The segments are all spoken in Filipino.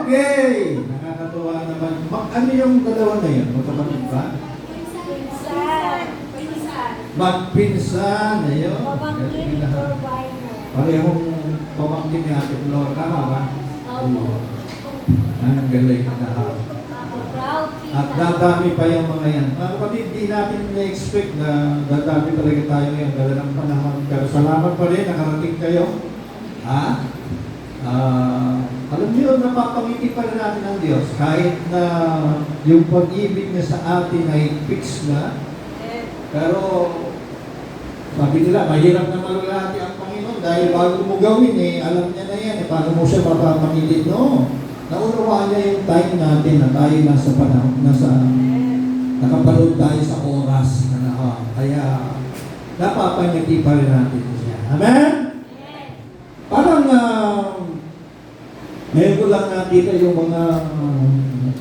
Okay! Nakakatuwa naman. Ano yung dalawa na yun? Magkapatid ba? Magpinsan. Ayun. Parehong pamangkin ni Ate Flor. Tama ba? Oo. Ang galing na at dadami pa yung mga yan. Mga kapatid, di natin na-expect na dadami talaga tayo ngayon. Dala ng panahon. Pero salamat pa rin, nakarating kayo. Ha? Alam niyo, napapangiti pa rin natin ang Diyos. Kahit na yung pag-ibig niya sa atin ay fix na. Pero, sabi nila, mahirap na malulati ang Panginoon dahil bago mo gawin alam niya na yan. Paano mo siya mapapangiti? No. Naunawaan niya yung time natin na tayo nasa panahon, nakapanood tayo sa oras. Kaya, napapangiti pa rin natin siya. Amen? Parang, ngayon ko lang nakita yung mga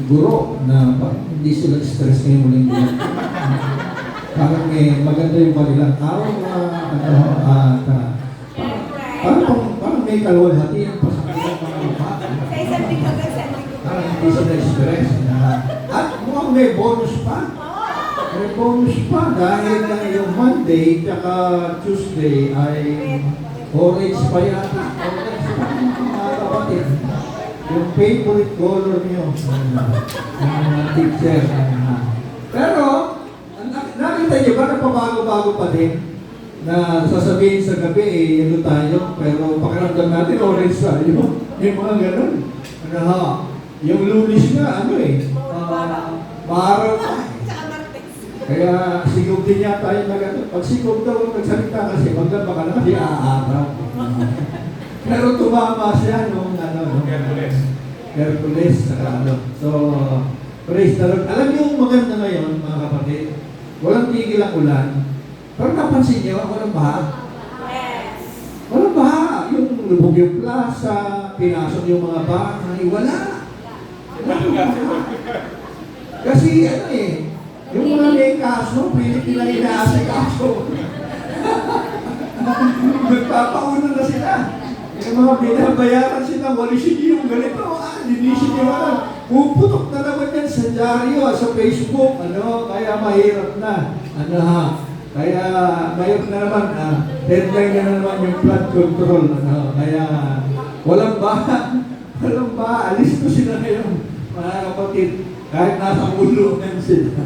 guro na hindi sila stress ngayon muling guro. Parang maganda yung kanilang araw parang may kalwalhatian pa sa kanilang mga mukha. Parang hindi sila stress. At mukhang may bonus pa. May bonus pa dahil yung Monday tsaka Tuesday ay orange pa yata. Orange pa mga kapatid. Yung favorite color niyo. Yung teacher. Pero, nakita niyo ba nagpabago-bago pa din na sasabihin sa gabi, ano tayo, pero pakiramdam natin orange tayo. Yung mga ganun. Yung lunis nga, maaraw pa. Kaya sigog din niya tayo na gano'n. Pag sigog daw nagsalita kasi, magdang baka naman di aaraw. Pero tumama siya nung Hercules. So, praise the Lord. Alam niyo yung maganda ngayon, mga kapatid, walang tigil ang ulan. Pero napansin niyo, walang baha. Yes. Walang baha. Yung lubog yung plaza, pinasok yung mga bahay, wala. Kasi yung mga may kaso, pilit nila inaasikaso. Nagpapauna na sila. Yung mga binabayaran sila, walisin niyo yung ganito, linisin niyo puputok na naman yan sa dyaryo, sa Facebook, kaya mahirap na. Kaya mahirap na naman, deadline na naman yung flood control, kaya walang baha, alis ko sila ngayon, mga kapatid, kahit nasa ulungan sila.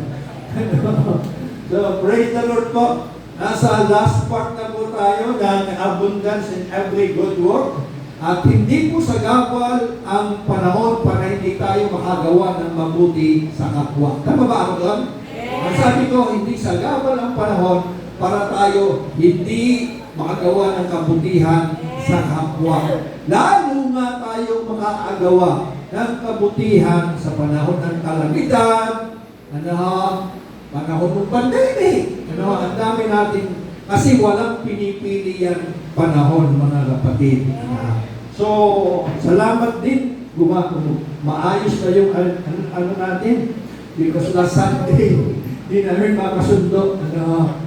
So, praise the Lord po. Nasa last part na po tayo ng abundance in every good work. At hindi po sagabal ang panahon para hindi tayo makagawa ng mabuti sa kapwa. Tama ba ako doon? Ang sabi ko, hindi sagabal ang panahon para tayo hindi makagawa ng kabutihan sa kapwa. Lalo nga tayo makakagawa ng kabutihan sa panahon ng kalamidad, panahon ng pandemic. Ang dami natin, kasi walang pinipili yan panahon, mga kapatid. So, salamat din, maayos na yung natin. Because last Sunday, di namin makasundo.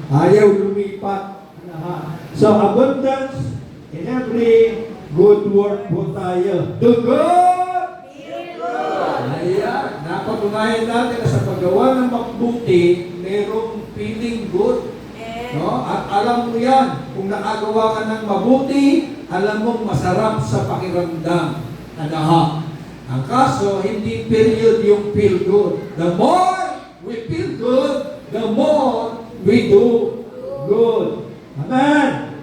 Ayaw lumipat. So, abundance in every good work po tayo. Do good! Ayan, napatunayan natin na sa paggawa ng mabuti, merong feeling good. At alam mo yan, kung nakagawa ka ng mabuti, alam mong masarap sa pakiramdam. Ang kaso, hindi period yung feel good. The more we feel good, the more we do good. Amen!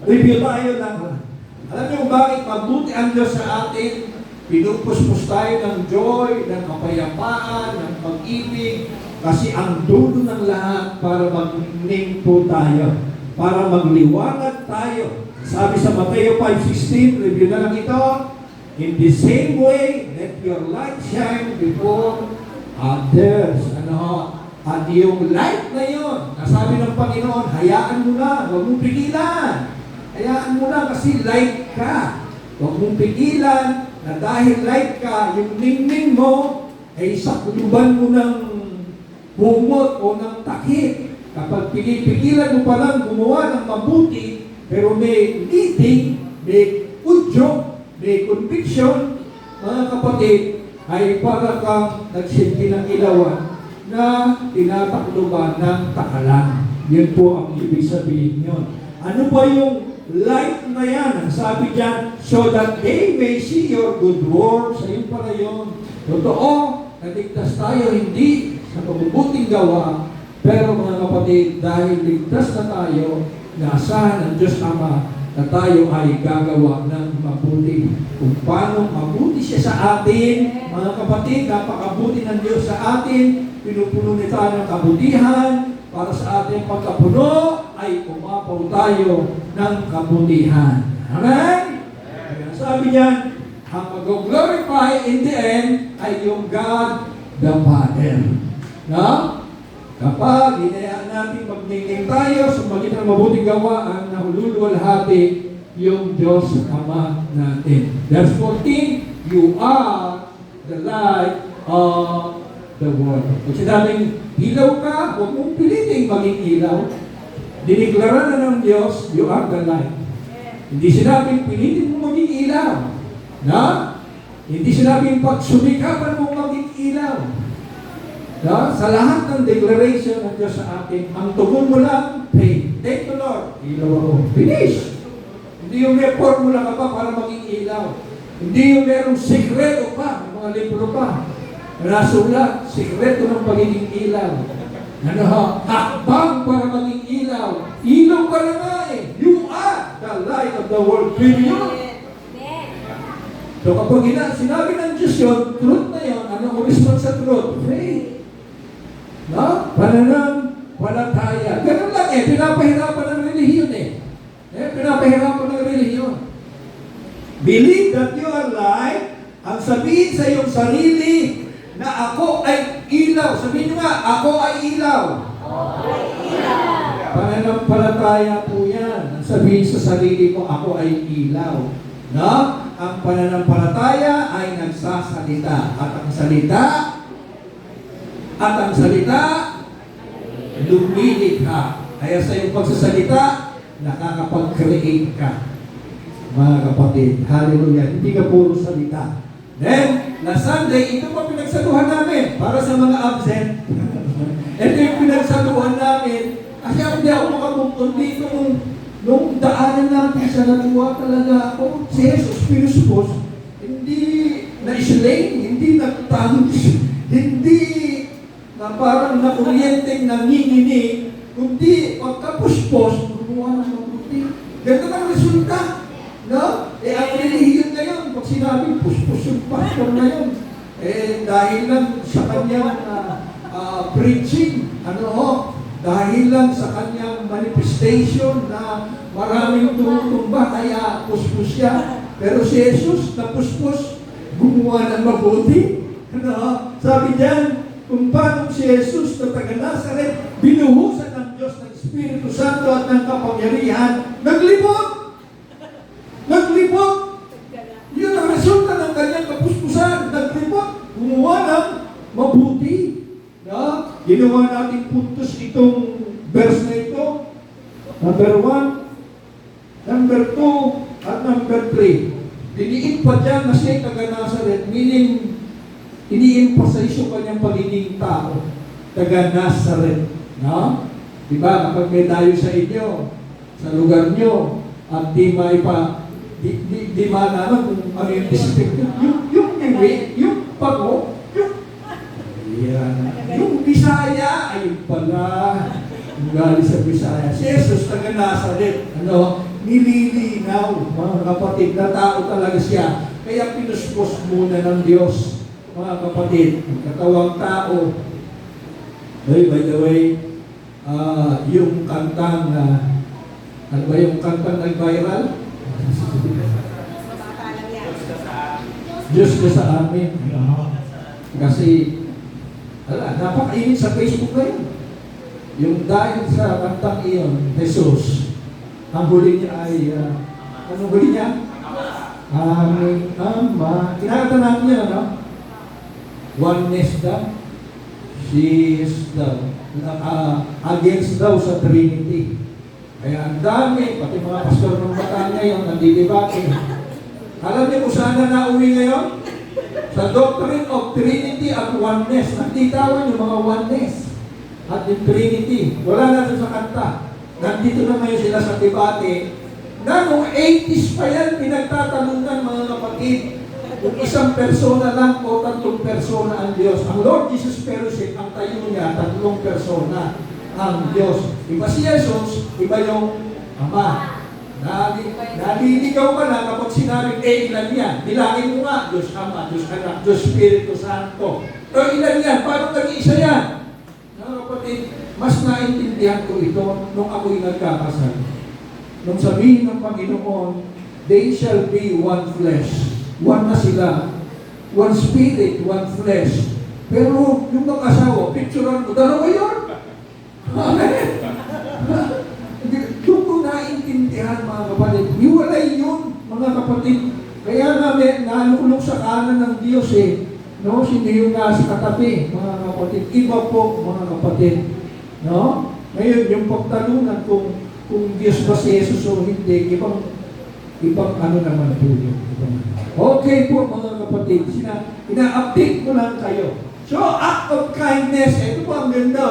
Review tayo lang. Alam niyo kung bakit mabuti ang Diyos sa atin? Pinupuspos tayo ng joy, ng kapayapaan, ng pag-ibig, kasi ang dulo ng lahat para magning po tayo, para magliwanag tayo. Sabi sa Mateo 5:16, review na lang ito, In the same way, let your light shine before others. Ano? At yung light na yun, nasabi ng Panginoon, hayaan mo na, huwag mong pigilan. Hayaan mo na kasi light ka. Huwag mong pigilan na dahil light ka, yung ningning mo ay sakuluban mo ng humot o ng takip. Kapag pigilan mo pa lang gumawa ng mabuti, pero may leading, may udyok, may conviction, mga kapatid, ay para kang nagsilbi ng ilawan na tinatakluban ng takalan. Yun po ang ibig sabihin yun. Ano ba yung light na yan? Ang sabi dyan, so that they may see your good works. Ayun pala yun. Totoo, naligtas tayo hindi sa mabubuting gawa, pero mga kapatid, dahil ligtas na tayo, naasahan ng Diyos Ama na tayo ay gagawa ng mabuti. Kung paano mabuti siya sa atin, mga kapatid, napakabuti ng Diyos sa atin, pinupuno niya tayo ng kabutihan, para sa ating pagkapuno ay umapaw tayo ng kabutihan. Amen? Kaya sabi niya, ang mag-glorify in the end ay yung God the Father. No? Kapag hinayaan natin magningning tayo sa magitan ng mabuting gawa, ang nahululuwalhati yung Diyos Ama natin. Verse 14, you are the light of the world. Kung sinabing ilaw ka, huwag mong piliting maging ilaw. Diniklara na ng Diyos, you are the light. Hindi sinabing pilitin mo maging ilaw. Na? Hindi sinabing pagsumikapan mo maging ilaw. Na? Sa lahat ng declaration ng Diyos sa atin, ang tugon mo lang, pray. Thank the Lord. Ilaw ako. Finish. Hindi yung may formula ka pa para maging ilaw. Hindi yung merong sekreto pa, mga libro pa. Nasulat, sekreto ng pagiging ilaw. Ano ha? Hakbang para maging ilaw. Ilaw ka na nga eh. You are the light of the world. Period. So kapag sinabi ng Diyos yun, truth na yun, ano ang response sa truth? Faith. No? Pananampalataya. Ganun lang eh. Pinapahirapan ng relihiyon eh. Pinapahirapan ng relihiyon. Believe that you are light. Ang sabihin sa iyong sarili, na ako ay ilaw. Sabihin nyo nga, ako ay ilaw. Pananampalataya po yan. Ang sabihin sa sarili mo, ako ay ilaw. No? Ang pananampalataya ay nagsasalita. At ang salita, lumilikha. Kaya sa iyong pagsasalita, nakakapag-create ka. Mga kapatid, hallelujah. Hindi ka puro salita. Then, last Sunday, ito pa pinagsaluhan namin para sa mga absent. Ito yung pinagsaluhan namin. Kasi hindi ako makamukon dito nung daanan natin sa natuwa talaga ako. Si Jesus pinuspos, hindi na-islay, hindi nagtangos, hindi na parang nakuryenteng nanginginig, kundi pagkapuspos, gumawa ng mabuti. Ganito ang resulta. No? Ang relihiyon na yun, pag sinabing puspos yung pastor na yun, dahil lang sa kanyang preaching, dahil lang sa kanyang manifestation na maraming tumutumba, kaya puspos siya. Pero si Jesus na puspos, gumawa ng mabuti. Sabi diyan, kung paano si Jesus na taga Nazaret, binuhusan ng Diyos ng Espiritu Santo at ng kapangyarihan, naglibot! Yun ang resulta ng kanyang kapuspusan. Naglibot, gumawa ng mabuti. Ginawa natin puntos itong verse na ito. Number 1, number 2, at number 3. Diniin pa dyan na siya taga Nazaret, meaning ini-emphasize yung kanyang pagiging tao. Taga Nazaret. Diba? Kapag may dayo sa inyo, sa lugar nyo, at di malaman kung ano yung district. Yung pago, yung Bisaya, ayun pala, yung galing sa Bisaya. Si Jesus, taga Nazaret, nililinaw, mga kapatid, na tao talaga siya. Kaya pinuspos muna ng Diyos, mga kapatid, ang katawang tao. By the way, yung kantang, ano ba yung kantang nag-viral? Diyos ka sa amin. Kasi, napakainit sa Facebook na yun. Yung dahil sa kantang iyon, Jesus, ang huli niya ay, anong huli niya? Aming Ama. Kinakanta natin yan, ano? Oneness daw. She is daw. Against daw sa Trinity. Kaya ang dami, pati mga pastor ng Bataan ngayon, nandidibate. Alam niyo kung saan na nauwi ngayon? Sa doctrine of Trinity at oneness. Nagtitawan yung mga oneness at yung Trinity. Wala na sa kanta. Nandito na ngayon sila sa debate. Na noong 80s pa yan, pinagtatanungan mga kapatid. Kung isang persona lang o tatlong persona ang Diyos. Ang Lord Jesus Fellowship, ang tayo niya, tatlong persona ang Diyos. Iba si Jesus, iba yung Ama. Naliligaw ka na kapag sinabing, ilan yan? Bilangin mo nga, Diyos Ama, Diyos Anak, Diyos Espiritu Santo. O ilan yan? Paano nag-iisa yan? Mga kapatid, mas naintindihan ko ito nung ako'y nagkakasal. Nung sabihin ng Panginoon, they shall be one flesh. One na sila. One spirit, one flesh. Pero yung mag-asawa, picturean mo, dalawa yun. Amen. Doon ko naintindihan, mga kapatid. Hiwalay yun, mga kapatid. Kaya nga nalulong sa kanan ng Diyos No? Hindi yung nasa katabi, mga kapatid. Iba po, mga kapatid. No? Ngayon, yung pagtanungan kung Diyos ba si Jesus o hindi, ibang ano naman po yun. Okay po, mga kapatid. Ina-update ko lang kayo. So, act of kindness. Ito po ang ganda,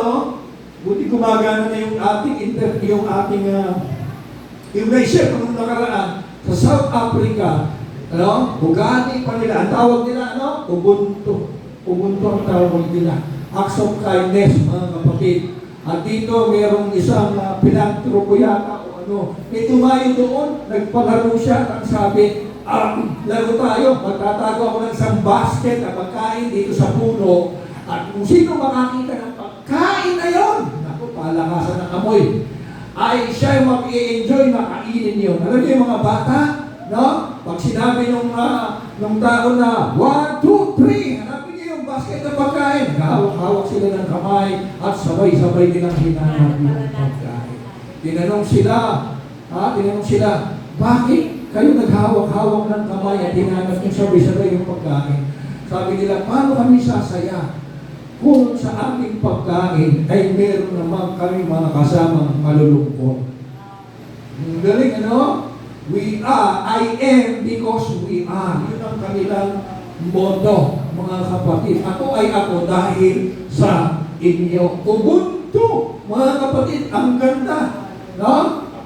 Buti gumagana na yung ating yung na-share ko nung nakaraan sa South Africa. Bugani pa nila. Ang tawag nila, Ubuntu. Ubuntu ang tawag nila. Acts of kindness, mga kapatid. At dito, mayroong isang pilantropo yata o may tumayo doon, nagpalaro siya, ang sabi, laro tayo, magtatago ako ng isang basket na pagkain dito sa puno, at kung sino makakita ng pagkain na yun, naku, palakasan ng amoy, ay siya mag-i-enjoy makainin yun. Alam niyo yung mga bata, pag sinabi nung tao na 1, 2, 3, hanapin niyo yung basket na pagkain, hawak sila ng kamay at sabay-sabay nilang hinanap yung pagkain. Tinanong sila, bakit kayo naghawak-hawak ng kamay at hinanap yung sabay-sabay yung pagkain? Sabi nila, paano kami sasaya kung sa aming pagkain ay meron naman kami mga kasamang malulungkot? Galing, We are, I am because we are. Yun ang kanilang modo, mga kapatid. Ako dahil sa inyo. Ubuntu, mga kapatid, ang ganda.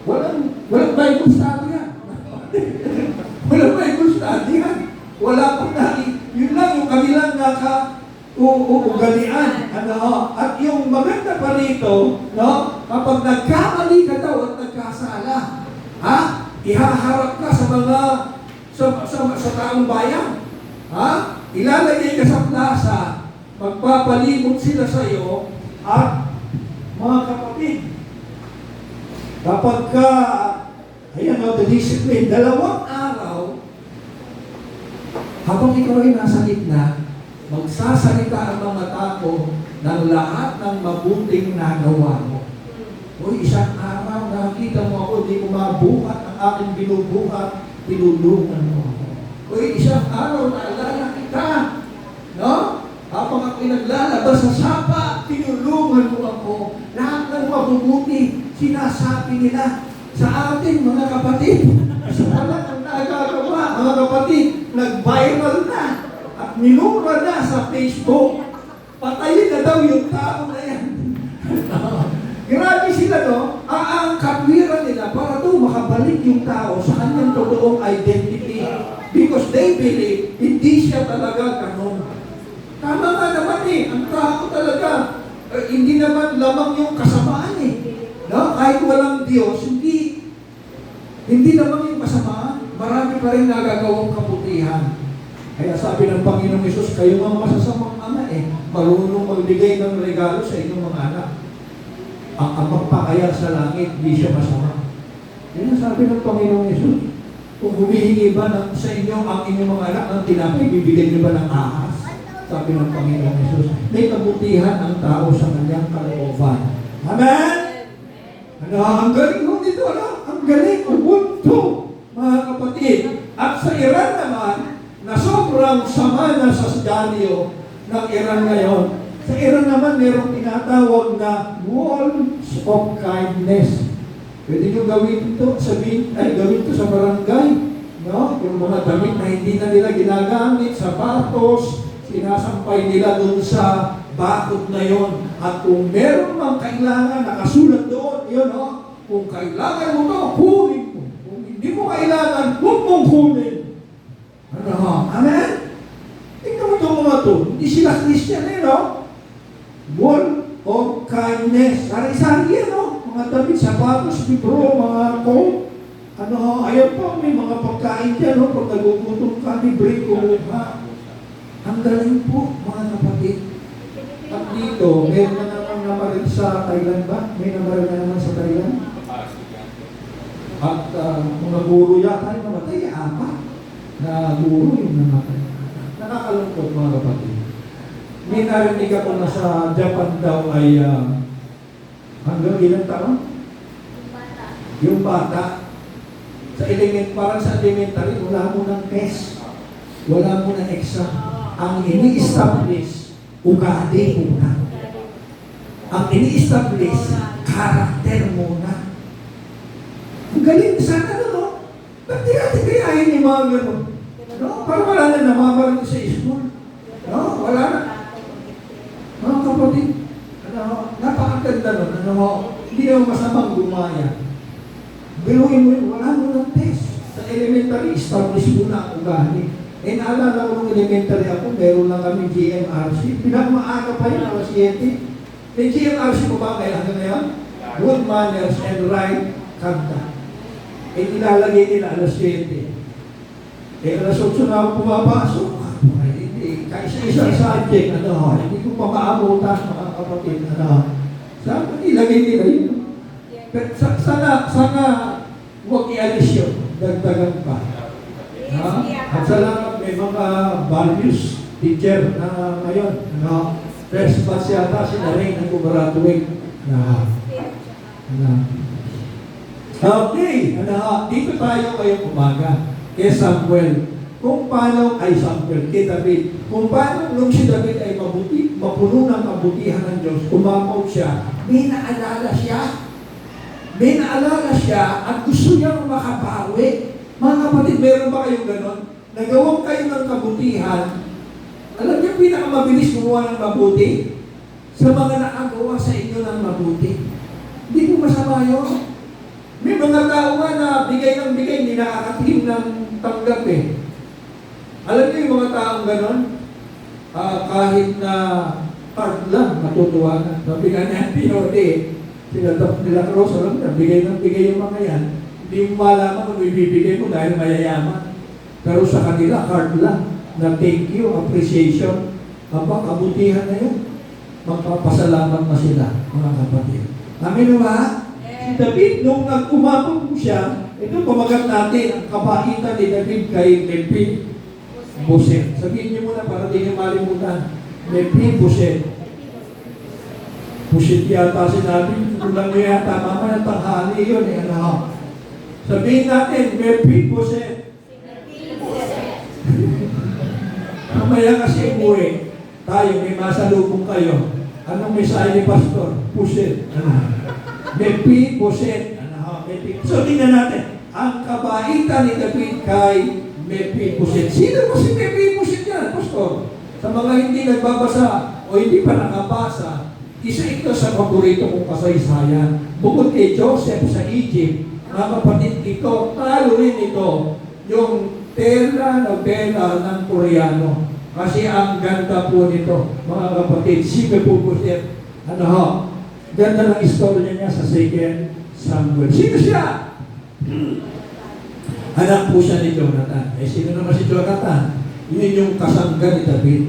Walang Bible study yan. Walang Bible study yan. Wala pang yun lang yung kanilang ugalian. At yung maganda pa rito, kapag nagkamali ka daw at nagkasala, ihaharap ka sa mga sa taong bayan. Ilalagay ka sa plaza, magpapalimot sila sa iyo, at mga kapatid, kapag ka, the discipline, 2 araw, habang ikaw ay nasa gitna, magsasalita ang mga tao ng lahat ng mabuting nagawa mo. Isang araw, nakita mo ako, di ko mabuhat ang aking binubuhat, tinulungan mo ako. Isang araw, naalala kita. Habang ako'y naglalabas sa sapa, tinulungan mo ako. Lahat ng mabubuti, sinasabi nila sa atin, mga kapatid. Sa wala ang nagagawa, mga kapatid, nag-viral na at minura na sa Facebook. Patayin na daw yung tao na yan. Grabe sila, ang katwiran nila para makabalik yung tao sa kanyang totoong identity. Because they believe, hindi siya talaga ganun. Tama nga naman ang tao talaga, hindi naman lamang yung kasamaan Kahit walang Diyos, hindi lamang yung kasamaan, marami pa rin nagagawang kabutihan. Kaya sabi ng Panginoong Hesus, kayo mga masasamang ama marunong magbigay ng regalo sa inyong mga anak. Ang magpakaya sa langit, di siya masama. Yan ang sabi ng Panginoong Hesus. Kung humihingi ba sa inyo ang inyong mga anak ng tinapay, bibigyan niyo ba ng ahas? Sabi ng Panginoon Jesus, may kabutihan ang tao sa kanyang kalooban. Amen? Ano, ang galing mo dito, ano? Ang galing, ubuntu, mga kapatid. At sa Iran naman, na sobrang sama na sa dyaryo ng Iran ngayon, sa Iran naman mayroong tinatawag na walls of kindness. Pwede nyo gawin ito, gawin ito sa barangay. No? Yung mga damit na hindi na nila ginagamit, sapatos, sinasampay nila doon sa bakod na yon. At kung meron mang kailangan, nakasulat doon, yun, no? Kung kailangan mo ito, kunin mo. Kung hindi mo kailangan, huwag mong kunin. Ano, amen? Tingnan mo itong mga ito. Hindi sila Christian, no? Wall of kindness. Sari-sari yan, no? Mga damit, sapatos, libro, mga coat. Ano, ayaw pa, may mga pagkain dyan, no? Pag nagugutom ka, libre ko. Ang galing po, mga kapatid. At dito, meron na naman namaril sa Thailand ba? May namaril na naman sa Thailand? At mga guro yata yung namatay, apat na guro yung namatay. Nakakalungkot, mga kapatid. May narinig ako na sa Japan daw ay hanggang ilang taon? Yung bata. Parang sa elementary, wala mo ng test. Wala mo ng exam. Ang ini-establish, ugali muna. Ang ini-establish, karakter muna. Ang galing, sana no? Ba't di natin kayahin yung mga gano'n? No? Parang wala na namamarang sa school. No? Wala na. Mga kapatid, napakaganda nun. Hindi naman masamang gumaya. Biruin mo yun, wala mo ng test. Sa elementary, establish muna ang ugali. Naalala ko nung elementary ako, meron lang kami GMRC. Pinagmaaga pa yun, alas 7. May GMRC ko ba kaya hanggang ngayon? Good manners and right conduct. Nilalagay nila alas 7. Alas 8 na ako pumapasok. Kaisa-isang subject, hindi ko pa maabutan, mga kapatid, Saan ilagay nila yun? Pero sana huwag i-alis yun, dagdagan pa. At salamat, may mga values teacher na ngayon, first batch yata, sinaring ng graduate. Okay, dito tayo ngayong umaga, kay Samuel. Kung paano ay Samuel, kay David, kung paano nung si David ay mabuti, mapuno ng kabutihan ng Diyos, umapaw siya, may naalala siya at gusto niyang makabawi. Mga kapatid, meron ba kayong ganon? Nagawang kayo ng kabutihan, alam niyo pinakamabilis gumawa ng mabuti? Sa mga nakagawa sa inyo ng mabuti. Hindi po masama yun. May mga tao nga na bigay ng bigay, hindi nakakatingin ng tanggap eh. Alam niyo yung mga taong ganon? Kahit na card lang, matutuwa na. Sabi nga niya, POD, sinatap nila Cross, alam na, bigay ng bigay yung mga yan. Hindi mo malaman kung ibibigay mo dahil mayayaman. Pero sa kanila, card lang, na thank you, appreciation, kabutihan na yun. Magpapasalamat na sila, mga kapatid. Amin ba? Si David, nung nag-umapong siya, ito pamagat natin, ang kabaitan ni David kay Mephibosheth. Sabihin niyo muna para di niyo malimutan. Mephibosheth. Pusit yata sinabi, kulang niyo yata, mamaya tanghali yun eh. Sabihin natin, Mephibosheth. Mamaya kasi umuwi, tayo, may masalubong kayo. Anong mensahe ni Pastor? Pusit. Mephibosheth. So, tingnan natin. Ang kabaitan ni David kay Mephibosheth. Sino ba si Mephibosheth yan, Pastor? Sa mga hindi nagbabasa o hindi pa nakabasa, isa ito sa paborito kong kasaysayan. Bukod kay Joseph sa Egypt, mga kapatid, ito, talo rin ito, yung telenovela ng Koreano. Kasi ang ganda po nito, mga kapatid, si Mephibosheth, ganda ng istorya niya sa 2 Samuel. Sino siya? Anak po siya ni Jonathan. Sino naman si Jonathan? Yun yung kasangga ni David.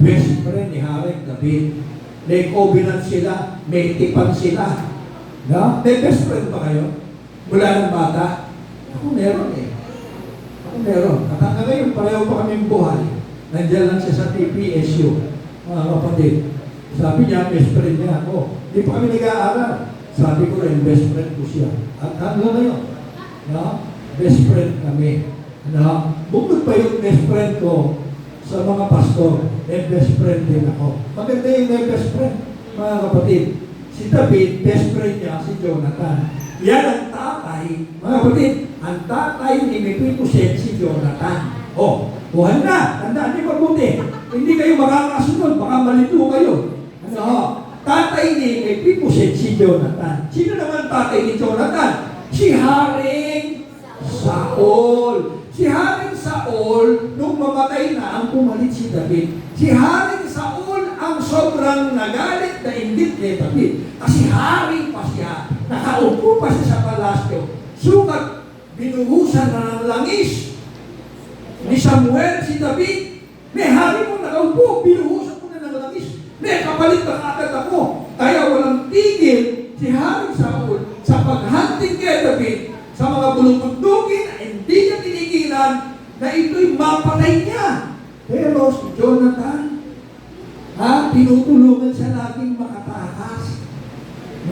Best friend ni Haring David. May covenant sila, may tipan sila. No? May best friend ba kayo? Mula ng bata? Ako meron eh. meron. At hanggang ngayon, pareho pa kaming buhay. Nandiyan lang siya sa TPSU, mga kapatid. Sabi niya, best friend niya ako. Hindi pa kami nag-aaral. Sabi ko rin, best friend ko siya. At hanggang ngayon, no? Best friend kami. No? Bukod pa yung best friend ko sa mga pastor, best friend din ako. Maganda yung best friend, mga kapatid. Si David, best friend niya, si Jonathan. Yan ang tatay, mga kapatid, ang tatay ni Mephibosheth, si Jonathan. Buhan na, tandaan niyo mabuti. Hindi kayo makakasunod, baka malito kayo. Tatay ni Mephibosheth, si Jonathan. Sino naman tatay ni Jonathan? Si Haring Saul. Si Haring Saul, nung mamatay na ang pumalit si David. Si Haring Saul ang sobrang nagalit na indit ni David. Kasi Haring pa siya. Nakaupo pa siya sa palasyo. Sukat, binuhusan na ng langis ni Samuel si David. May hari mo nakaupo, binuhusan ko na ng langis. May kapalit na agad ako. Kaya walang tigil si Haring Saul sa paghanting kay David sa mga bulutundugin na hindi niya tinigilan na ito'y mapatay niya. Pero si Jonathan, tinutulungan siya laging makatakas.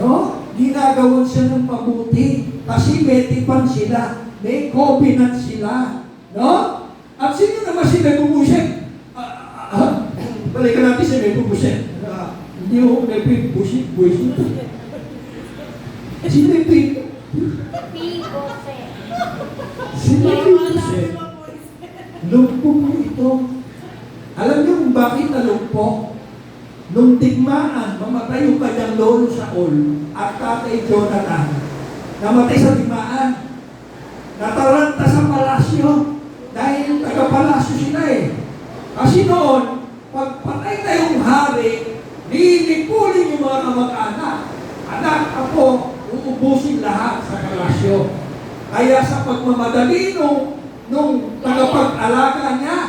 No? Ginagawan siya ng mabuti kasi may tipan sila, may covenant sila. No? At sino naman si Mephibosheth? Balikan natin si Mephibosheth. Hindi mo Mephibosheth. Si Mephibosheth. Si Mephibosheth. Lumpok mo ito. Alam niyo kung bakit nalumpok? Nung digmaan, mamatay yung kanyang lolo Saul at tatay Jonathan. Namatay sa digmaan. Nataranta sa palasyo dahil taga-palasyo sila eh. Kasi noon, pag patay na yung hari, lilipulin yung mga kamag-anak. Anak, ako, uubusin lahat sa palasyo. Kaya sa pagmamadali nung tagapag-alaga niya,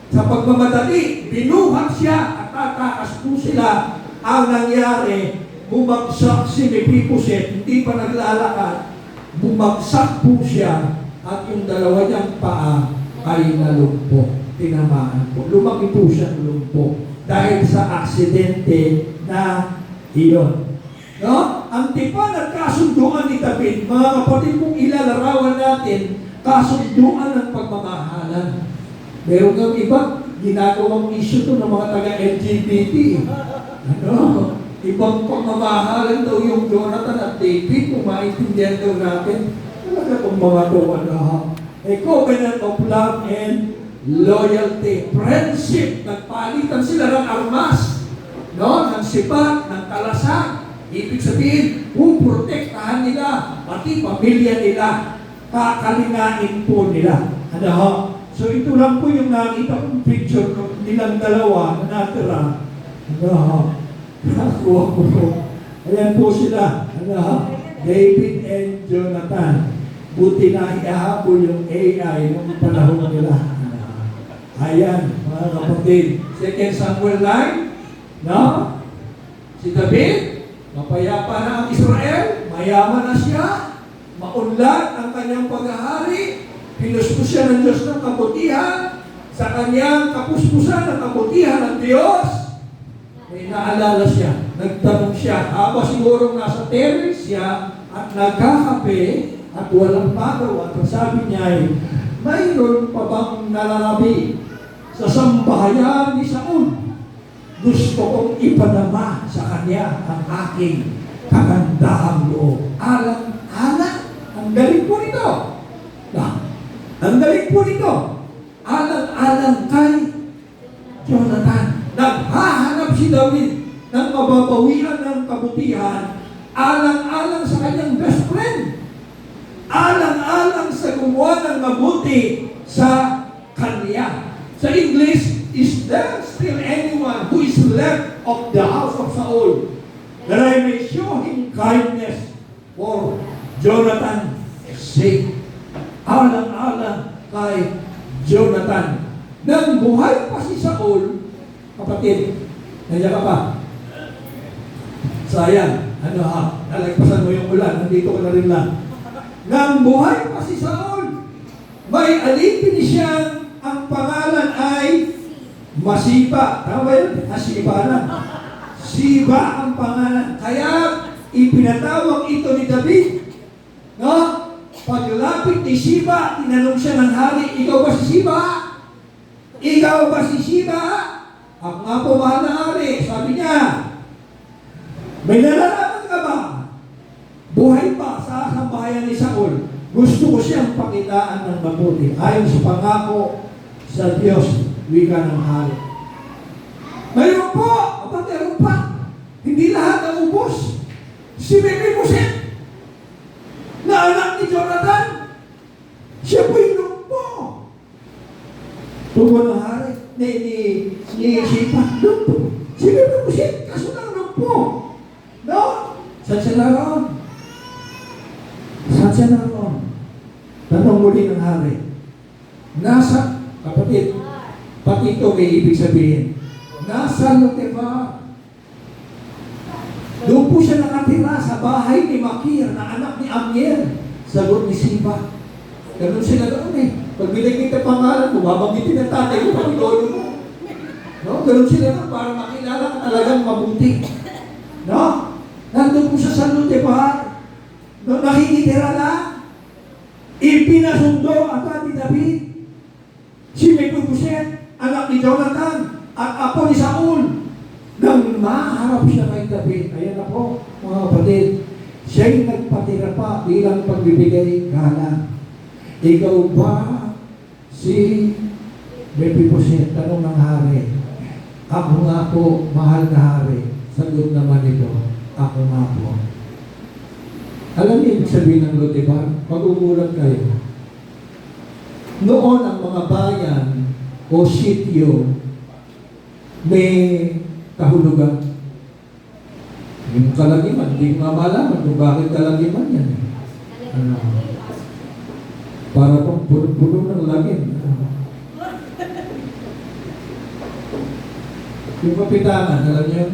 sa pagmamadali, binuhat siya at tatakas po sila. Ang nangyari, bumagsak si Mephibosheth, hindi pa naglalakad, bumagsak po siya at yung dalawa niyang paa ay nalumpok. Tinamaan po. Lumaki po siyang lumpok dahil sa aksidente na iyon. No? Ang tipan at kasunduan ni David, mga kapatid, kung ilalarawan natin, kasunduan ng pagmamahalan. Meron ng iba, ginagawang issue to ng mga taga-LGBT. Ibang pagmamahalan daw yung Jonathan at David, kung maintindihan daw natin, talaga itong mga to, a covenant of love and loyalty. Friendship, nagpalitan sila ng armas, no? Ng sipat, ng talasan. Ibig sabihin, puprotektahan nila, pati pamilya nila, kakalinain po nila. So ito lang po yung nakita kong picture ng nilang dalawa na natira. Nakuha ko po. Ayan po sila. David and Jonathan. Buti na iahabol yung AI nung panahon nila. Ayan, mga kapatid. 2 Samuel 9. No? Si David, mapayapa na ang Israel. Mayaman na siya. Maunlad ang kanyang paghahari. Pinuspos siya ng Diyos ng kabutihan. Sa kanyang kapuspusan ng kabutihan ng Diyos, may naalala siya. Nagtanong siya, habang siguro nasa terrace siya at nagkakape at walang pagaw. At sabi niya ay, mayroon pa bang nalalabi sa sambahayan ni Saul? Gusto kong ipadama sa kanya ang aking kagandahang loob. Alang-alang, ang galing po nito. Ang galing po nito. Alang-alang kay Jonathan. Naghahanap si David ng mababawian ng kabutihan. Alang-alang sa kanyang best friend. Alang-alang sa gumawa ng mabuti sa kanya. Sa English, is there still anyone who is left of the house of Saul that I may show him kindness for Jonathan's sake? Alang-alang kay Jonathan. Nang buhay pa si Saul, kapatid, nandiyan ka pa? Sayang, nalagpasan mo yung ulan, nandito ka na rin lang. Nang buhay pa si Saul, May alipin siyang ang pangalan ay Masiba. Tama ba yun? Masiba na. Siba ang pangalan. Kaya ipinatawag ito ni David. No? Paglapit ni Siba, tinanong siya ng hari, ikaw ba si Siba? Ikaw ba si Siba? Ako nga po, mahal na hari. Sabi niya, may nalalaman ka ba? Buhay pa sa sambahayan ni Saul. Gusto ko siyang pakitaan ng mabuti. Ayon sa pangako sa Diyos, wika ng hari. Mayroon po! Aba, meron pa. Hindi lahat ang ubos. Si Mephibosheth, na anak ni Jonathan, siya po yung lumpo. Tugon ng hari, ni Siba, lumpo. Si Mephibosheth, kaso ng lumpo. No? Saan siya naroon? Saan siya naroon? Tanong muli ng hari. Nasa, kapatid, pati ito may ibig sabihin. Nasa Lodebar. Doon po siya nakatira sa bahay ni Makir na anak ni Amiel. Sagot ni Siba. Ganun sila doon eh. Pag binigyan pangalan mo, babanggitin ang tatay mo, pag lolo mo. No? Ganun sila doon para makilala ka talagang mabuti. No? Nandun po siya sa Lodebar. No? Nakikitira lang. Ipinasundo agad ni David. Si Mephibosheth, anak ni Jonathan, at apo ni Saul. Nang maharap siya kay David, ayan na po, mga kapatid, siya'y nagpatira pa bilang pagbibigay galang. Ikaw ba si Mephibosheth? Tanong ng hari. Ako nga po, mahal na hari. Sagot naman ito, ako nga po. Alam niyo ibig sabihin ng Lodebar? Magugulat kayo. Noon ang mga bayan o sityo may kahulugan. Yung Kalangiman, hindi ko nga malaman kung bakit Kalangiman yan. Ano? Para pang puno ng langit. Yung kapitanan, alam niyo,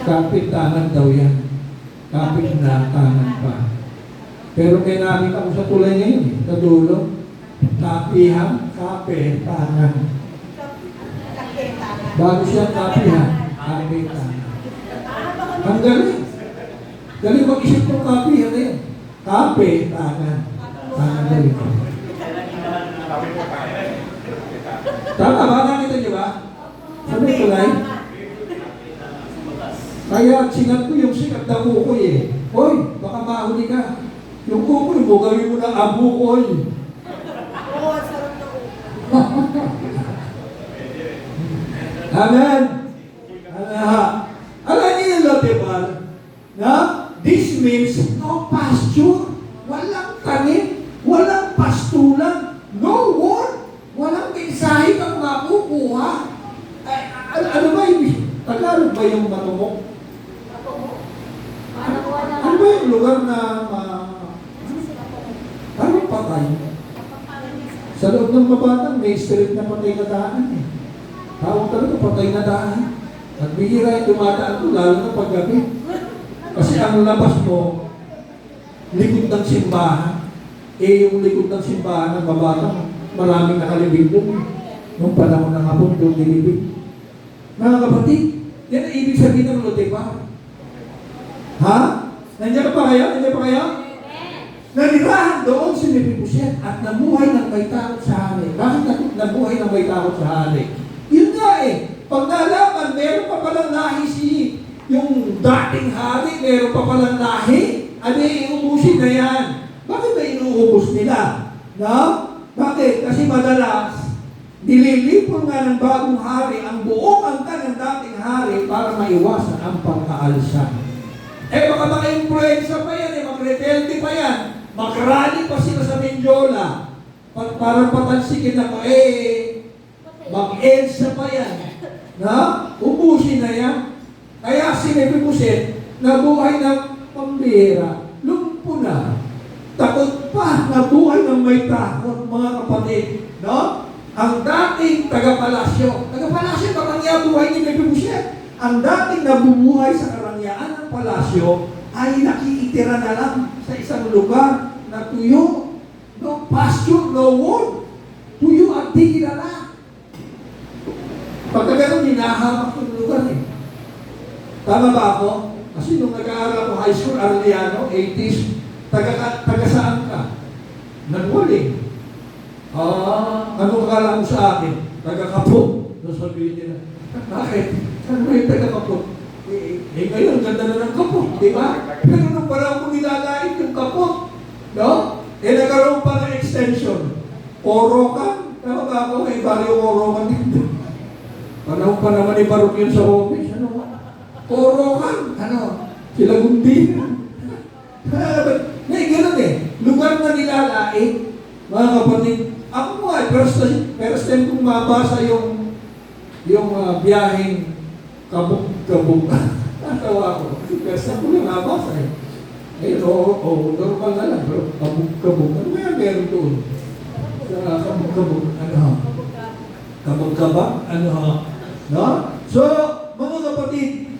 kapitanan daw yan. Kapit na tangan pa. Pero may nakita ko sa tulay ngayon, sa dulo, kapihan, kape, tangan. Bago siya kapihan, kape, tangan. Ang galing. Galing mag-isip ng kapihan na yun. Kape, tangan. Tangan galing. Tama ba? Nakita niyo ba? Sabi ko lang. Kaya sinat ko yung sikat na kukoy eh. Hoy, baka mahuli ka. Yung kukoy mo, gawin mo ng abukoy. Oo, sarap na ulam. Amen. Alam niyo yung Lodebar? Na? This means no pasture. Walang tanim. Walang pastulan. No war. Walang mensahe kang makukuha. Ano ba yung Tagalog ba yung matumok? Ano ba yung lugar na parang patay? Sa loob ng mabatang, may spirit na patay na daan eh. Tawag talaga patay na daan. At bihira yung dumadaan ko, lalo na paggabi. Kasi ang labas mo, likod ng simbahan. Eh, yung likod ng simbahan ng mabatang, maraming nakalibig doon. Nung panahon ng hapon, doon nilibig. Mga kapatid, yan ang ibig sabihin ng Lodebar. Ha? Nandiyan pa kayo? Nandiyan pa kayo? Nanirahan doon si Mephibosheth at nabuhay ng may takot sa hari. Bakit nabuhay ng may takot sa hari? Yun nga eh. Pag nalaman, meron pa palang lahi yung dating hari, meron pa palang lahi. Ano iubusin na yan? Bakit ba inuubos nila? No? Bakit? Kasi madalas, nililipon nga ng bagong hari ang buong angkan ng dating hari para maiwasan ang pagkaalsan. Eh baka maka-influensya pa yan, mag-rebelde pa yan, mag-rally pa sila sa Mindiola, para patansikin ako, mag-EDSA pa yan, na ubusin na yan. Kaya si Mephibosheth, nabuhay ng pambihira, lumpo na, takot pa, nabuhay ng may takot, mga kapatid, no? Ang dating taga-palasyo karangya buhay ni Mephibosheth. Ang dating nabubuhay sa karangyaan ng palasyo ay nakikita titira na lang sa isang lugar na tuyo. No pasture, no wood. Tuyo at di kilala. Pagka ganun, hinahamak yung lugar eh. Tama ba ako? Kasi nung nag-aaral ako high school, Arellano, 80s, taga saan ka? Nagwaling. Ano akala mo sa akin? Taga-Kapog. So sabihin nila, bakit? Ano yung taga-Kapog? Ngayon, ganda na ng Kapog, di ba? Pero nung parang ko nilalait yung Kapog, no? Nagkaroon pa ng extension. Orokan. Tama ba ako? May baryo Orokan dito. Panahon pa naman ni Barok yun sa office. Ano? Orokan. Ano? Sila gundi. May ganun eh. Lugar na nilalait, mga kapatid. Ako mo ay first time kong mabasa yung biyaheng kabog-kabog. Natawa ko. First time ko lang nabasa eh. Normal na lang. Pero kabog-kabog. Ano kaya meron doon? Sa kabog-kabog. Ano? Kabog-kabag? Ano? No? So, mga kapatid,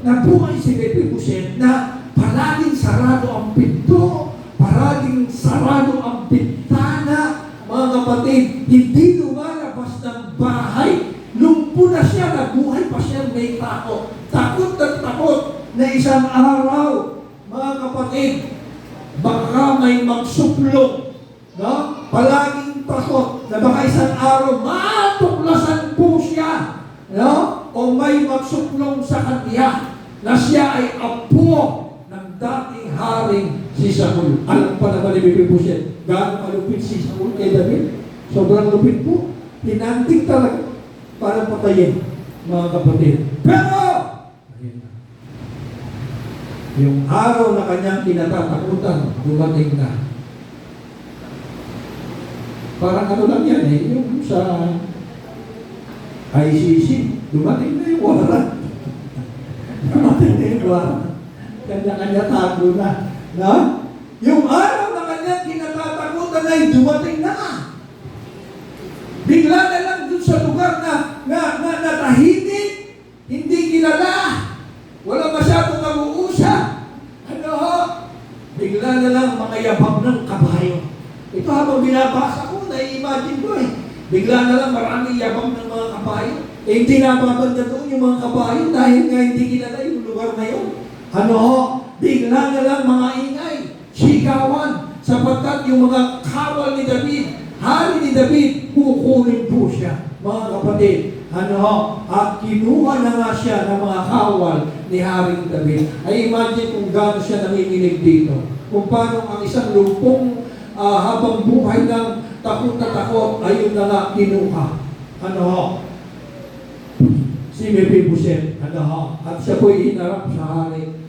nabuhay si Mephibosheth na palaging sarado ang pinto, palaging sarado ang bintana, mga kapatid, hindi lumalabas ng bahay. Lumpo na siya, nabuhay pa siya, may takot. Takot at takot na isang araw, mga kapatid, baka may magsuplong, no? Palaging takot na baka isang araw matuklasan po siya, no? O may magsuplong sa kanya na siya ay apo ng dating haring si Saul. Alam pa naman ni Mephibosheth, gaano malupit si Saul kay David? Sobrang lupit po. Tinanting talaga para patayin, mga kapatid. Pero, ayun na. Yung araw na kanyang kinatatakutan, dumating na. Parang ano lang yan eh, yung sa ICC, dumating na yung warrant. Dumating na yung warrant. Kanya-kanya tago na. No? Yung araw na kanyang kinatatakutan ay dumating na. Bigla na lang dun sa lugar na tahimik, hindi kilala, wala masyadong nag-uusap. Ano ho? Bigla na lang makayabang ng kabayo. Ito habang binabasa ko, nai-imagine ko eh. Bigla na lang maraming yabang ng mga kabayo. Hindi nababanda doon yung mga kabayo dahil nga hindi kilala yung lugar na yun. Ano ho? Bigla na lang mga ingay, sigawan, sapagkat yung mga kawal ni David, hari ni David, kukunin po siya. Mga kapatid, ano ho? At kinuha na nga siya ng mga kawal ni Haring David. Ay imagine kung gaano siya nanginginig dito. Kung paano ang isang lumpong habang buhay ng takot na takot, ayun na nga kinuha. Ano ho? Si Mephibosheth. Ano ho? At siya po'y hinarap sa hari.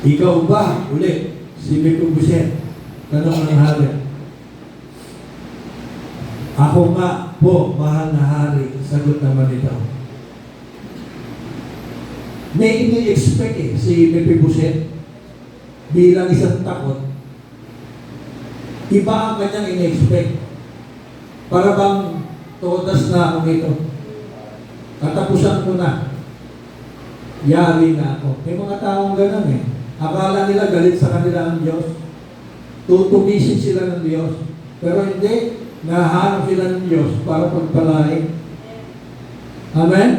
Ikaw ba, ulit, si Mephibosheth? Tanong ng hari. Ako nga po, mahal na hari, sagot naman ito. May ini-expect eh, si Mephibosheth, bilang isang takot. Iba ang kanyang ini-expect. Para bang todas na ako nito. Katapusan ko na. Yari na ako. May mga taong ganun eh. Akala nila galit sa kanila ang Diyos. Tutugisin sila ng Diyos. Pero hindi. Nahanap sila ng Diyos para pagpalain. Amen?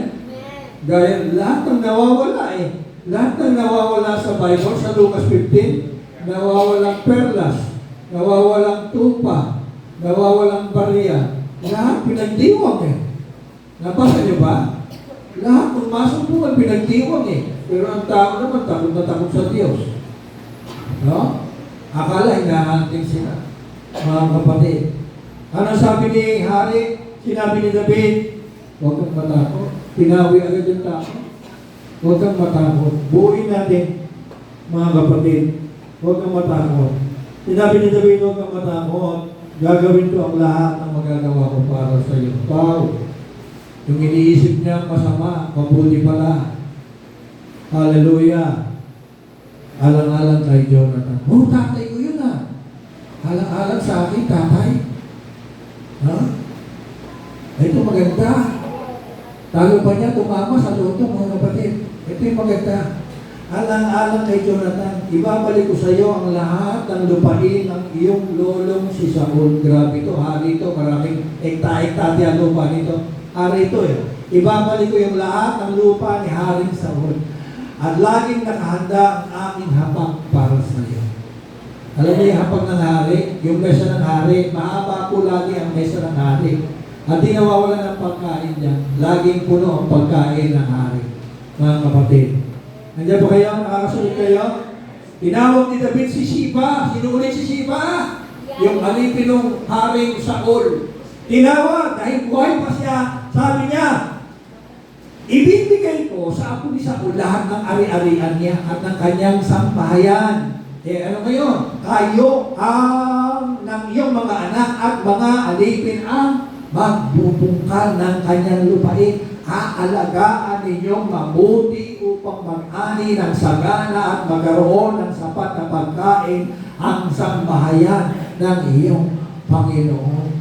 Gaya, lahat ng nawawala eh. Lahat ng nawawala sa Bible, sa Lucas 15, nawawalang perlas, nawawalang tupa, nawawalang barya. Lahat pinagdiwang eh. Nabasa niyo ba? Lahat pumasok po ang pinagdiwang eh. Pero ang tao naman, takot na takot sa Diyos. No? Akala hinahanting sila. Mga kapatid. Ano sabi ni Hari? Sinabi ni David, huwag kang matakot. Tinawi agad yung tao. Huwag kang matakot. Buuin natin, mga kapatid. Huwag kang matakot. Sinabi ni David, huwag kang matakot. Gagawin ko ang lahat ng magagawa ko para sa iyo. Pao, yung iniisip niya masama, mabuti pala. Hallelujah. Alang-alang kay Jonathan. Oh, tatay ko yun ah. Alang-alang sa akin, tatay. Ha? Ito maganda. Talo pa niya, tumama sa loto, mga kapatid. Ito yung maganda. Alang-alang kay Jonathan, ibabalik ko sa iyo ang lahat ng lupain ng iyong lolong si Saul. Grabe ito, hari ito, maraming ekta-ekta ang lupa nito. Hari ito eh. Ibabalik ko yung lahat ng lupa ni Haring Saul. At laging nakahanda ang aking hapag para sa iyo. Alam niyo yung hapag ng hari, yung mesa ng hari, mahaba po lagi ang mesa ng hari. At di nawawala ng pagkain niya. Laging puno ang pagkain ng hari. Mga kapatid. Nandiyan ba kayo? Nakakasunod kayo? Tinawag ni David si Siba. Sino ulit si Siba? Yung alipin ng Haring Saul. Tinawag dahil buhay pa siya. Sabi niya, ibibigay ko sa apo ni Saul lahat ng ari-arian niya at ng kanyang sambahayan. Ano ngayon? Kayo ang ng iyong mga anak at mga alipin ang magbubungkal ng kanyang lupain. Aalagaan ninyong mabuti upang mag-ani ng sagana at magkaroon ng sapat na pagkain ang sambahayan ng iyong Panginoon.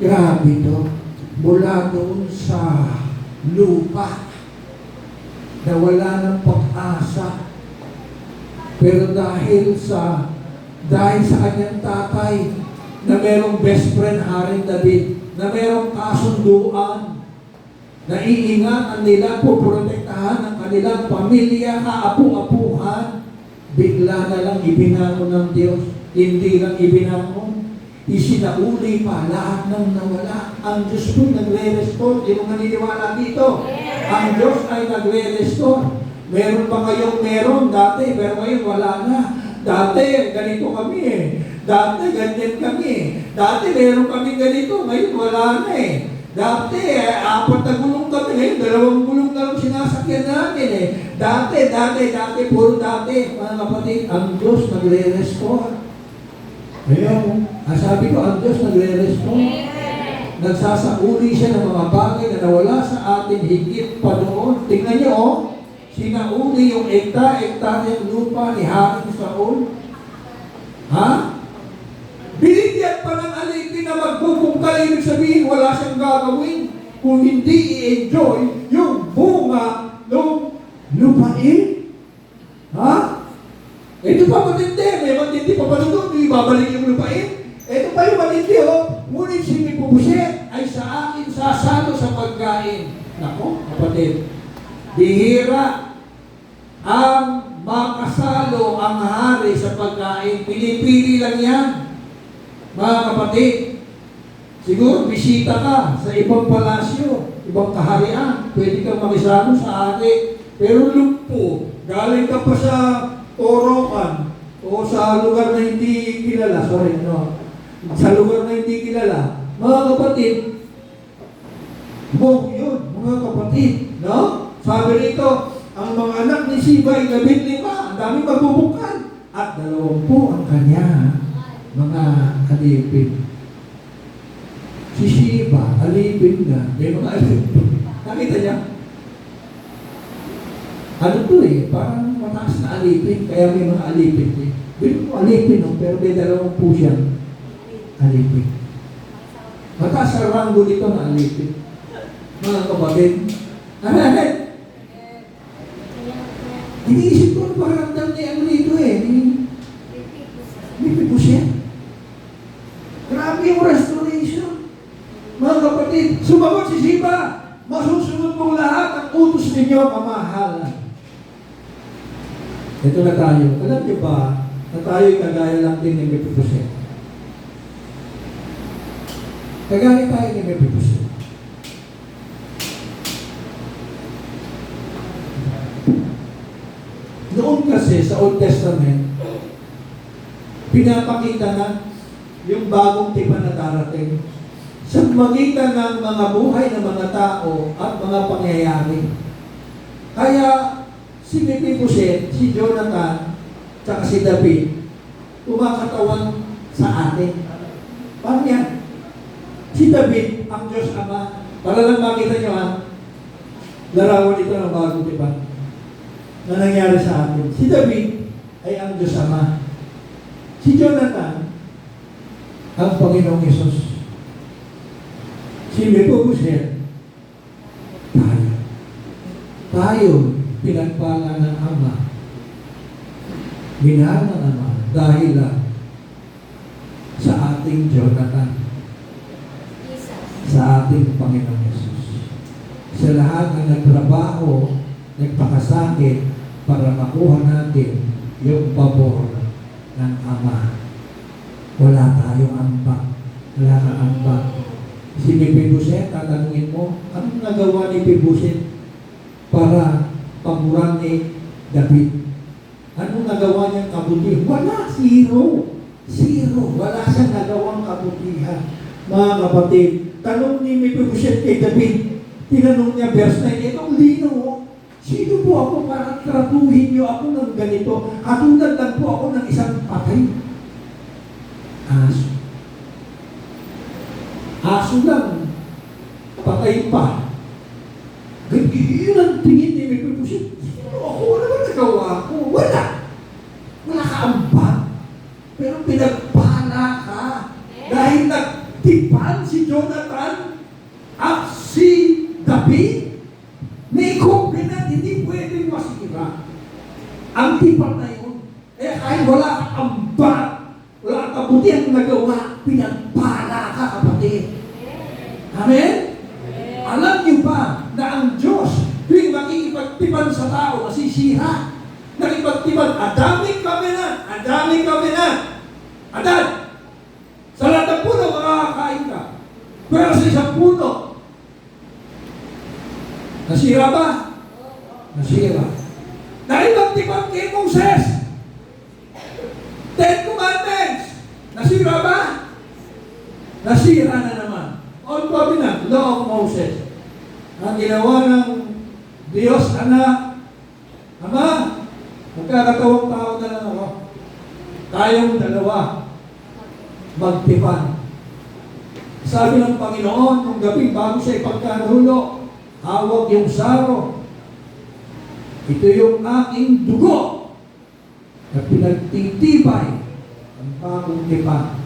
Grabe ito. Mula doon sa lupa na wala ng pag-asa. Pero dahil sa kanyang tatay na merong best friend Haring David, na merong kasunduan, naiingatan nila, puprotektahan ang kanilang pamilya, kaapu-apuhan, bigla na lang ibinangon ng Diyos. Hindi lang ibinangon, isinauli pa lahat ng nawala. Ang Diyos po nagre-restore. Hindi mo naniniwala dito. Ang Diyos ay nagre-restore. Meron pa kayong meron dati, pero ngayon wala na. Dati, ganito kami eh. Dati, ganyan kami eh. Dati, meron kami ganito. Ngayon, wala na eh. Dati, 4 na gulong kami. Ngayon, 2 gulong na lang sinasakyan namin eh. Dati, puro dati. Mga kapatid, ang Diyos nagre-restore. Ngayon, sabi ko, ang Diyos nagre-restore. Nagsasauli siya ng mga bagay na nawala sa atin higit pa noon. Tingnan niyo, oh. Sinauli yung ekta-ekta ng lupa ni Haring Saul. Ha? Binigyan pa ng alipin na magbubungkal, ibig sabihin wala siyang gagawin kung hindi i-enjoy yung bunga ng lupain. Ha? Ito pa matindi. May matindi pa pa doon. Ibabalik yung lupain. Ito pa yung matindi, oh. Ngunit si Mephibosheth ay sa akin sasalo sa pagkain. Nako, kapatid. Bihira ang makasalo ang hari sa pagkain. Pinipili lang yan. Mga kapatid, siguro bisita ka sa ibang palasyo, ibang kaharian, pwede kang makisama sa hari. Pero lumpo, galing ka pa sa Torokan o sa lugar na hindi kilala, sa lugar na hindi kilala, mga kapatid, buong yun, mga kapatid, no? Sabi rito, ang mga anak ni Siba ay 15, ang daming magbubukal. At 20 ang kanya, mga alipin. Si Siba, alipin na. May mga alipin. Nakita niya? Ano to eh, parang mataas na alipin, kaya may mga alipin eh. Bilhin mo alipin, no? Pero may 20 siyang alipin. Mataas sa ranggo dito na alipin. Mga kapatid, iniisip ko, parang dam ni ano rito eh, ni Mephibosheth. Grabe yung restoration. Mga kapatid, sumagot si Siba, masusunod mong lahat ang utos ninyo, kamahalan. Ito na tayo. Alam niyo ba, na tayo'y kagaya lang din ni Mephibosheth. Kagaya tayo ni Mephibosheth. Noon kasi sa Old Testament, pinapakita na yung bagong tipan na darating sa magitan ng mga buhay ng mga tao at mga pangyayari. Kaya si Mephibosheth, si Jonathan, tsaka si David, kumakatawan sa atin. Paano yan? Si David, ang Diyos Ama. Para lang makita nyo ha, larawan ito ng bagong tipan na nangyari sa atin. Si David ay ang Diyos Ama. Si Jonathan, ang Panginoong Yesus. Si Mephibosheth, tayo. Tayo, pinagpala ng Ama. Minahal ng Ama dahil lang sa ating Jonathan, sa ating Panginoon Yesus. Sa lahat ng nagtrabaho, nagpakasakit para makuha natin yung pabor ng Ama. Wala tayong ambag. Wala kang ambag. Si Mephibosheth, tatanungin mo, anong nagawa ni Mephibosheth para pamuran ni David? Anong nagawa niyang kabutihan? Wala, zero. Zero. Wala siyang nagawang kabutihan. Mga kapatid, tanong ni Mephibosheth kay David, tinanong niya verse 9, itong lino, sino po ako para tratuhin niyo ako ng ganito? Katulad lang po ako ng isang patay. Aso. Aso lang. Patay pa. Yun ang tingin ni Mephibosheth. Ako, ano ba nagawa ko? Wala. Wala ka ambag. Pero pinagpala ka. Dahil nagtipan si Jonathan at si David. May covenant, hindi pwedeng masira. Ang tipan na yun. Eh kahit wala kang ambag, wala kang kabutihan nagawa, pinagpala ka, kapatid. Amen? Alam niyo ba na ang Diyos, tuwing makikipagtipan sa tao, nasisira. Nakipagtipan, adaming kami na. Adan! Sa lahat ng puno, makakakain ka. Pero sa isang puno, nasira ba? Nasira. Nakipagtipan kay Moses. 10 Commandments. Nasira ba? Nasira na naman. All covenant, law of Moses. Ang ginawa ng Diyos, anak, Ama, magkakatawang tao na lang ako. Tayong dalawa, magtipan. Sabi ng Panginoon, nung gabi bago siya ipagkanulo, hawak yung saro. Ito yung aking dugo na pinagtitibay ang bagong tipan.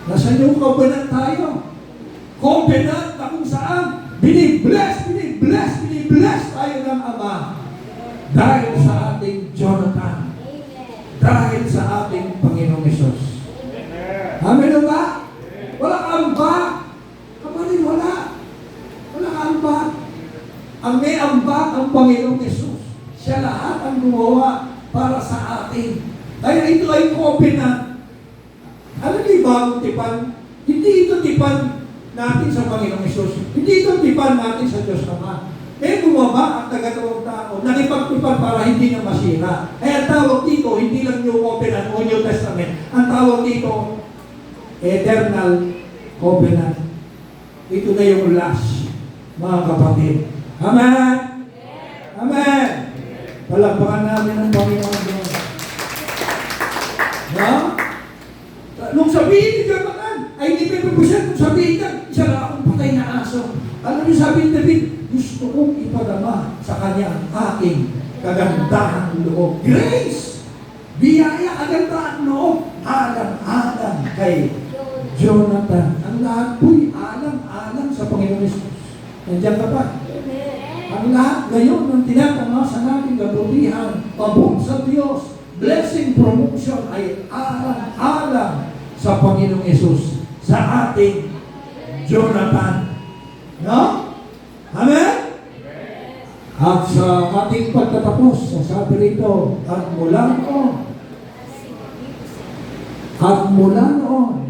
Nasa yung covenant tayo. Covenant na kung saan binibless tayo ng Ama. Dahil sa ating Jonathan. Dahil sa ating Panginoong Yesus. Amen ba? Wala kang ba? Kapatid, wala. Wala kang ba? Ang may ambag ang Panginoong Yesus. Siya lahat ang gumawa para sa atin. Kaya ito ay covenant. Alam niyo bagong tipan? Hindi ito tipan natin sa Panginoong Yesus. Hindi ito tipan natin sa Diyos Ama. Eh bumaba ang tagatawang tao, nakipagtipan para hindi na masira. Eh ang tawag dito, hindi lang New Covenant o New Testament. Ang tawag dito, Eternal Covenant. Ito na yung last, mga kapatid. Amen? Amen? Palakpakan namin ang Panginoon Diyos. No? Nung sabihin ni Jonathan, ay hindi Mephibosheth, nung sabihin ka, isa lang akong patay na aso. Alam niyo sabihin David, gusto kong ipadama sa kanya ang aking kagandahan loob. Grace! Biyaya, kagandahan loob. Alang-alang kay Jonathan. Ang lahat po'y alang-alang sa Panginoon Jesus. Nandiyan ka pa? Ang lahat ngayon ng tinatama sa nating kabutihan, pabor sa Diyos, blessing, promotion ay alang-alang sa Panginoong Jesus, sa ating Jonathan. No? Amen? At sa ating pagtatapos, sabi rito, at mula noon,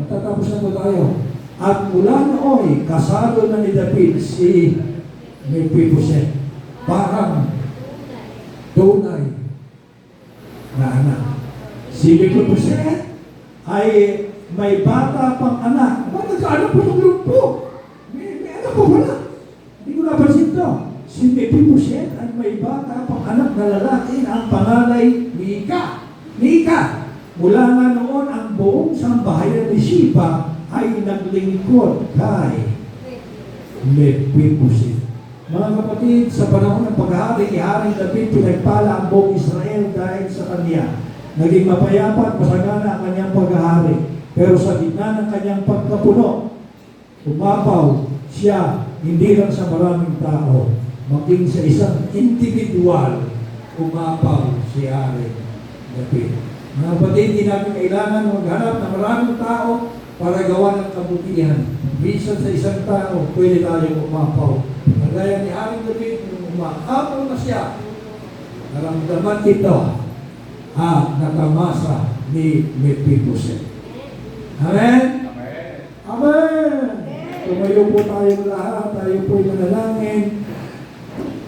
matatapos na po tayo, at mula noon, kasado na ni David si Mephibosheth, parang tunay na anak. Si Mephibosheth ay may bata pang anak. Ba, nagkaanak po ng grupo? May anak po wala. Hindi ko napansin to. Si Mephibosheth ay may bata pang anak na lalaki na ang pangalay Mika. Mula nga noon, ang buong sambahayan ni Sheba ay naglingkod kay Mephibosheth. Mga kapatid, sa panahon ng paghahari ni Haring David, pinagpala ang buong Israel dahil sa kanya. Naging mapayapa at masagana ang kanyang paghahari. Pero sa gitna ng kanyang pagkapuno, umapaw siya, hindi lang sa maraming tao, maging sa isang individual, umapaw si Ari David. Mga kapatid, hindi natin kailangan maghanap ng maraming tao para gawa ng kabutihan. Minsan sa isang tao, pwede tayong umapaw. Kagaya ni Ari David, nung umapaw na siya, naramdaman ito at natamasa ni Mephibosheth. Amen? Amen! Tumayo po tayong lahat, tayo po'y manalangin.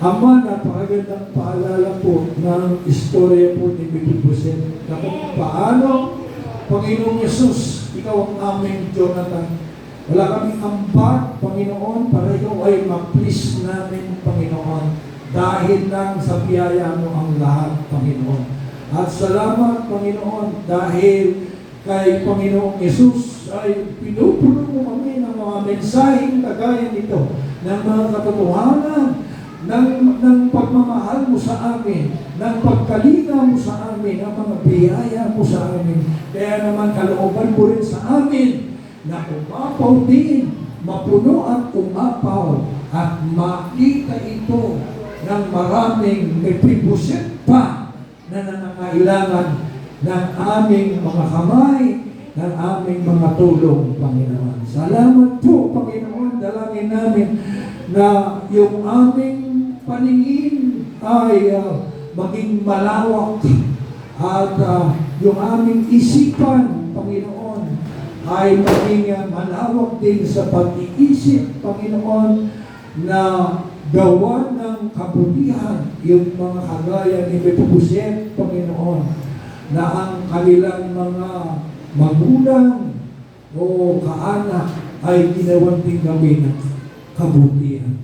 Ama, napakagandang paalala po ng istorya po ni Mephibosheth na kung paano, Panginoong Yesus, ikaw ang aming Jonathan. Wala kaming ambag, Panginoon, para ikaw ay ma-please namin, Panginoon, dahil lang sa biyaya mo ang lahat, Panginoon. At salamat, Panginoon, dahil kay Panginoong Yesus ay pinupuno mo kami ng mga mensaheng kagaya nito, ng mga katotohanan, ng pagmamahal mo sa amin, ng pagkalinga mo sa amin, ng mga biyaya mo sa amin. Kaya naman kalooban mo rin sa amin na umapaw din, mapuno at umapaw at makita ito ng maraming Mephibosheth pa na nangangailangan ng aming mga kamay, ng aming mga tulong, Panginoon. Salamat po, Panginoon. Dalangin namin na yung aming paningin ay maging malawak at yung aming isipan, Panginoon, ay maging malawak din sa pag-iisip, Panginoon, na gawa ng kabutihan yung mga kagaya ni Mephibosheth, Panginoon, na ang kanilang mga magulang o kaanak ay ginawan din kami ng kabutihan.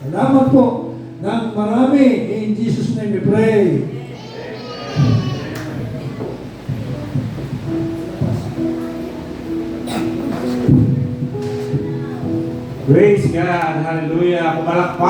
Salamat po ng marami. In Jesus' name we pray. Praise God. Hallelujah. Pumalakpak.